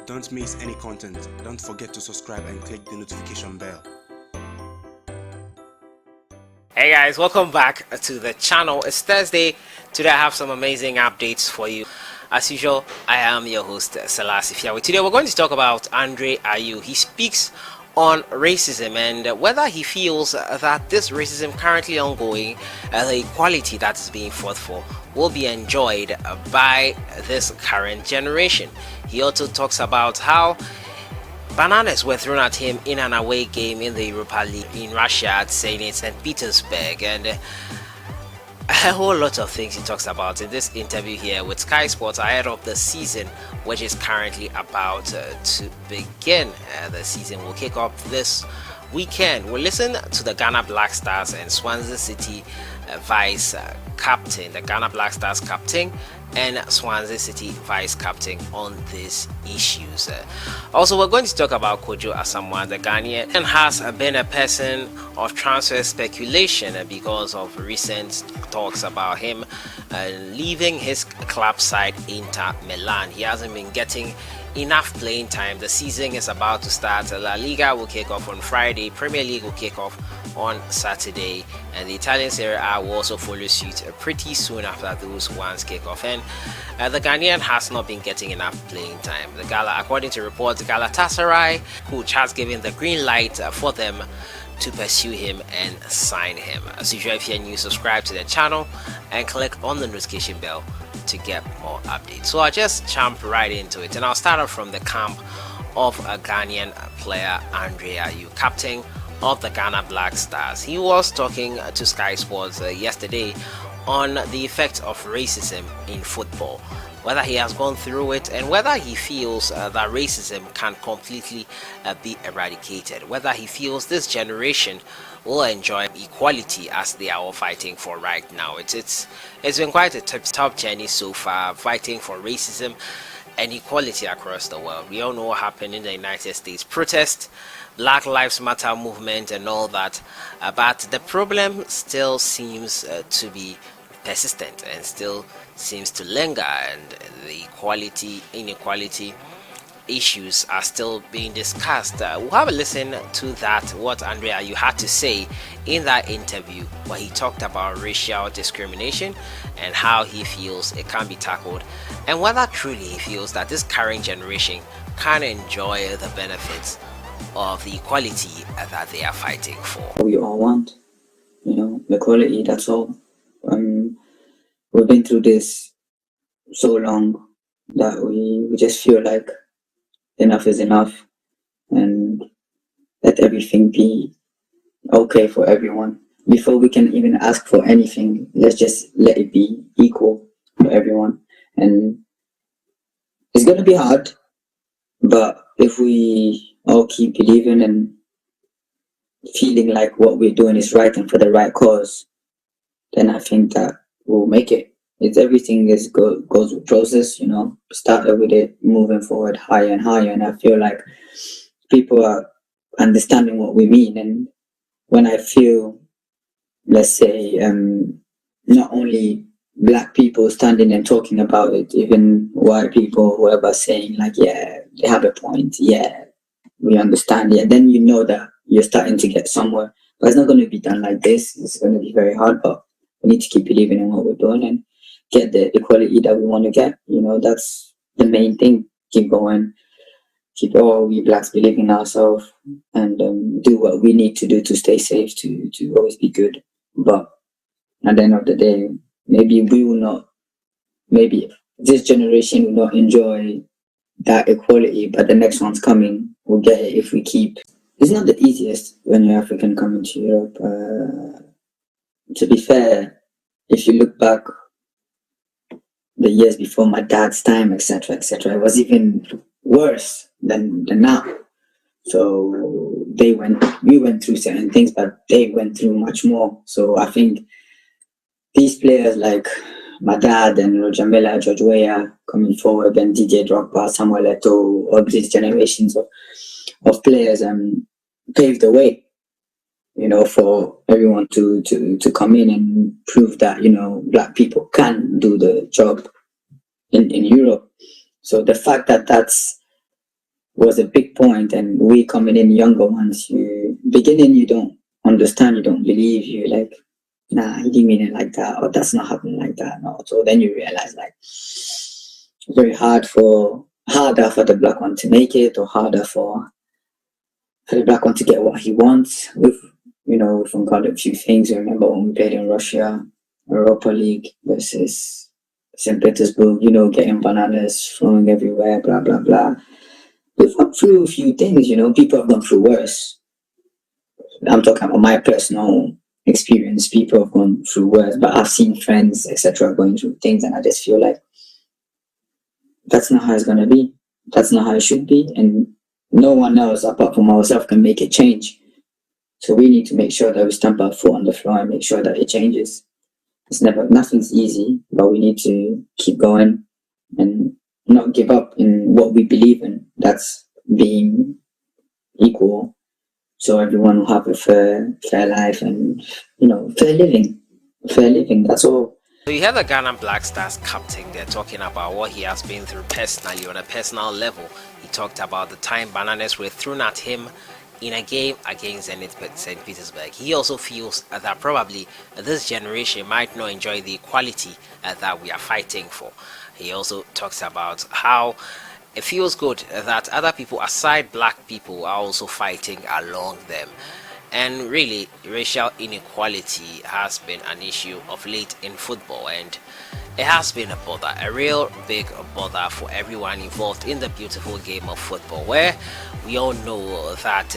Don't miss any content. Don't forget to subscribe and click the notification bell. Hey guys, welcome back to the channel. It's Thursday. Today I have some amazing updates for you. As usual, I am your host, Selassie Fiawe. Today we're going to talk about Ayew. He speaks on racism and whether he feels that this racism currently ongoing, the equality that is being fought for, will be enjoyed by this current generation. He also talks about how bananas were thrown at him in an away game in the Europa League in Russia at St. Petersburg, and a whole lot of things he talks about in this interview here with Sky Sports ahead of the season, which is currently about to begin. The season will kick off this weekend. We'll listen to the Ghana Black Stars and Swansea City vice captain, the Ghana Black Stars captain and Swansea City vice captain on these issues. Also, we're going to talk about Kwadwo Asamoah, the Ghanaian, and has been a person of transfer speculation because of recent talks about him leaving his club side Inter Milan. He hasn't been getting enough playing time. The season is about to start. La Liga will kick off on Friday, Premier League will kick off on Saturday, and the Italian Serie A will also follow suit pretty soon after those ones kick off. And the Ghanaian has not been getting enough playing time. According to reports, Galatasararay, which has given the green light for them to pursue him and sign him. As usual, if you're new, subscribe to the channel and click on the notification bell to get more updates. So I'll just jump right into it, and I'll start off from the camp of a Ghanaian player, Ayew, captain of the Ghana Black Stars. He was talking to Sky Sports yesterday on the effect of racism in football, whether he has gone through it and whether he feels that racism can completely be eradicated, whether he feels this generation will enjoy equality as they are all fighting for right now. It's been quite a tough journey so far, fighting for racism and equality across the world. We all know what happened in the United States, protest, Black Lives Matter movement and all that, but the problem still seems to be persistent and still seems to linger, and the inequality issues are still being discussed. We'll have a listen to that, what Ayew had to say in that interview, where he talked about racial discrimination and how he feels it can be tackled, and whether truly he feels that this current generation can enjoy the benefits of the equality that they are fighting for. We all want, equality, that's all. We've been through this so long that we just feel like enough is enough, and let everything be okay for everyone. Before we can even ask for anything, let's just let it be equal for everyone. And it's going to be hard, but if we all keep believing and feeling like what we're doing is right and for the right cause, then I think that we'll make it. Everything goes with process, started with it, moving forward higher and higher, and I feel like people are understanding what we mean. And when I feel, let's say, not only Black people standing and talking about it, even white people, whoever, saying like, yeah, they have a point, yeah, we understand, yeah, then you know that you're starting to get somewhere. But it's not going to be done like this. It's going to be very hard, but we need to keep believing in what we're doing and get the equality that we want to get. That's the main thing. Keep going, keep all we Blacks believing in ourselves, and do what we need to do to stay safe, to always be good. But at the end of the day, maybe this generation will not enjoy that equality, but the next one's coming will get it if we keep. It's not the easiest when you're African coming to Europe. To be fair, if you look back the years before my dad's time, etc., it was even worse than now. So we went through certain things, but they went through much more. So I think these players like my dad and Rojamela, George Weah coming forward, and DJ Drogba, Samuel Eto'o, all these generations of players paved the way, for everyone to come in and prove that, Black people can do the job in Europe. So the fact that that's was a big point, and we coming in younger ones, you don't understand, you don't believe, you like, nah, he didn't mean it like that, or that's not happening like that. No. So then you realize like it's very harder for the black one to make it, or harder for the black one to get what he wants. We've encountered a few things. I remember when we played in Russia, Europa League versus St. Petersburg, getting bananas flowing everywhere, blah blah blah. We've gone through a few things, people have gone through worse. I'm talking about my personal experience. People have gone through worse, but I've seen friends, etc., going through things, and I just feel like that's not how it's gonna be. That's not how it should be, and no one else apart from ourselves can make it change. So we need to make sure that we stamp our foot on the floor and make sure that it changes. Nothing's easy, but we need to keep going and not give up in what we believe in. That's being equal, so everyone will have a fair life and fair living. That's all. So you heard the Ghana Black Stars captain there talking about what he has been through personally on a personal level. He talked about the time bananas were thrown at him in a game against St. Petersburg. He also feels that probably this generation might not enjoy the equality that we are fighting for. He also talks about how it feels good that other people aside black people are also fighting along them. And really, racial inequality has been an issue of late in football, and it has been a bother, a real big bother for everyone involved in the beautiful game of football, where we all know that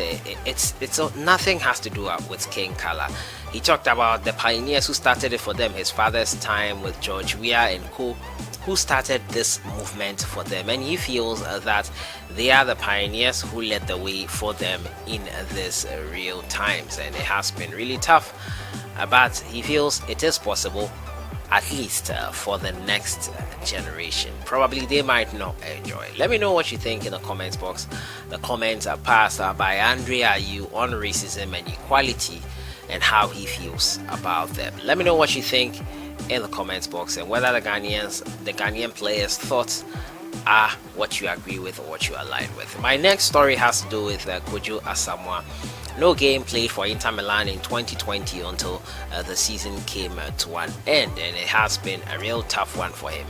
nothing has to do with King Kala. He talked about the pioneers who started it for them, his father's time with George Weah and co, who started this movement for them, and he feels that they are the pioneers who led the way for them in these real times, and it has been really tough, but he feels it is possible, at least for the next generation. Probably they might not enjoy. Let me know what you think in the comments box. The comments are passed by Ayew on racism and equality and how he feels about them. Let me know what you think in the comments box, and whether the Ghanaian players' thoughts are what you agree with or what you align with. My next story has to do with Kwadwo Asamoah. No game played for Inter Milan in 2020 until the season came to an end, and it has been a real tough one for him.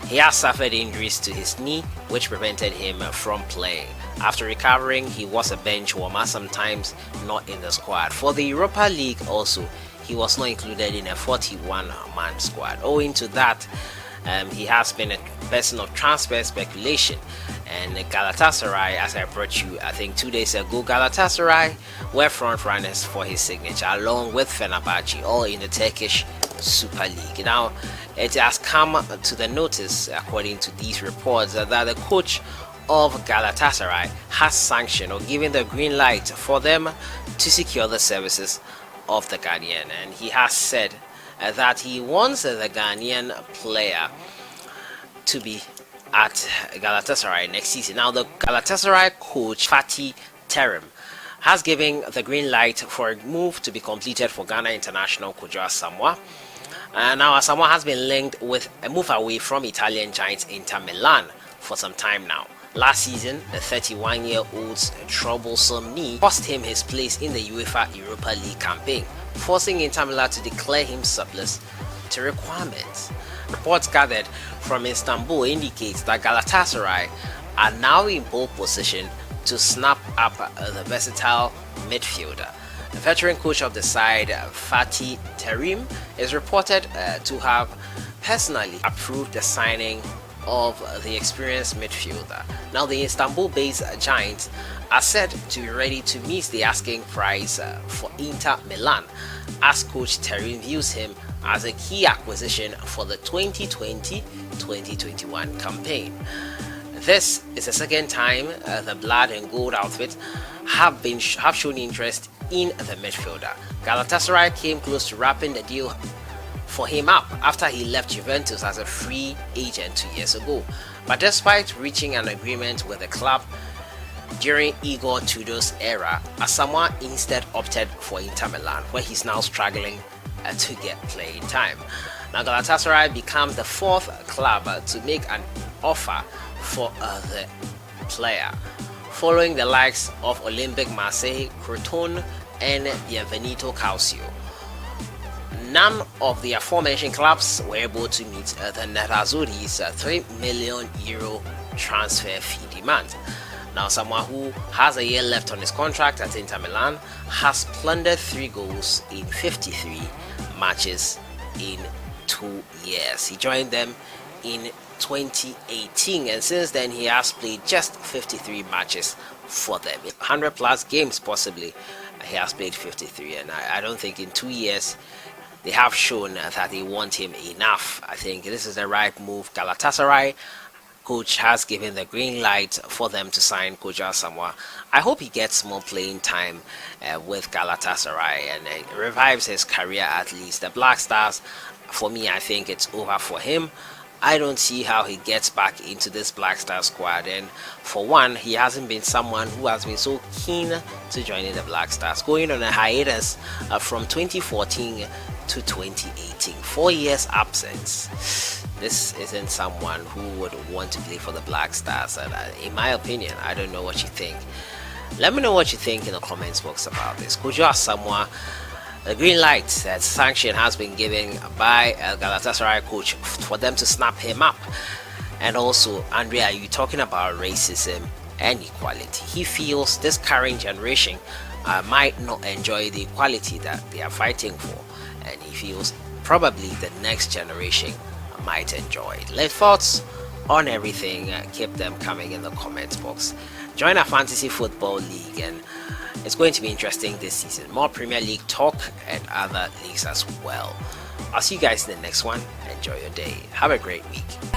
He has suffered injuries to his knee, which prevented him from playing. After recovering, he was a bench warmer, sometimes not in the squad. For the Europa League also, he was not included in a 41-man squad. Owing to that, he has been a person of transfer speculation, and Galatasaray, as I brought you I think 2 days ago, Galatasaray were front runners for his signature along with Fenerbahce, all in the Turkish Super League. Now it has come to the notice, according to these reports, that the coach of Galatasaray has sanctioned or given the green light for them to secure the services of the Ghanaian, and he has said that he wants the Ghanaian player to be at Galatasaray next season. Now the Galatasaray coach Fatih Terim has given the green light for a move to be completed for Ghana international Kwadwo Asamoah. Now Asamoah has been linked with a move away from Italian giants Inter Milan for some time now. Last season, the 31-year-old's troublesome knee cost him his place in the UEFA Europa League campaign, forcing Inter Milan to declare him surplus to requirements. Reports gathered from Istanbul indicate that Galatasaray are now in pole position to snap up the versatile midfielder. The veteran coach of the side, Fatih Terim, is reported to have personally approved the signing of the experienced midfielder. Now the Istanbul-based Giants are said to be ready to meet the asking price for Inter Milan, as coach Terim views him as a key acquisition for the 2020-2021 campaign. This is the second time the Blood and Gold outfit have shown interest in the midfielder. Galatasaray came close to wrapping the deal for him up after he left Juventus as a free agent 2 years ago. But despite reaching an agreement with the club during Igor Tudor's era, Asamoah instead opted for Inter Milan, where he's now struggling to get playing time. Now Galatasaray becomes the fourth club to make an offer for the player. following the likes of Olympique Marseille, Crotone, and Bienvenido Calcio. None of the aforementioned clubs were able to meet the Nerazzurri's €3 million transfer fee demand. Now, Asamoah, who has a year left on his contract at Inter Milan, has plundered 3 goals in 53 matches in 2 years. He joined them in 2018, and since then he has played just 53 matches for them. 100 plus games possibly, he has played 53, and I don't think in 2 years they have shown that they want him enough. I think this is the right move. Galatasaray coach has given the green light for them to sign Kwadwo Asamoah. I hope he gets more playing time with Galatasaray and revives his career at least. The Black Stars, for me, I think it's over for him. I don't see how he gets back into this Black Star squad, and for one, he hasn't been someone who has been so keen to join in the Black Stars, going on a hiatus from 2014 to 2018. 4 years absence. This isn't someone who would want to play for the Black Stars, and in my opinion, I don't know what you think. Let me know what you think in the comments box about this. Kwadwo Asamoah, the green light that Sanctions has been given by Galatasaray coach for them to snap him up. And also, Andrea, you talking about racism and equality. He feels this current generation might not enjoy the equality that they are fighting for, and he feels probably the next generation might enjoy it. Let thoughts on everything, keep them coming in the comments box. Join our fantasy football league, and it's going to be interesting this season. More Premier League talk and other leagues as well. I'll see you guys in the next one. Enjoy your day. Have a great week.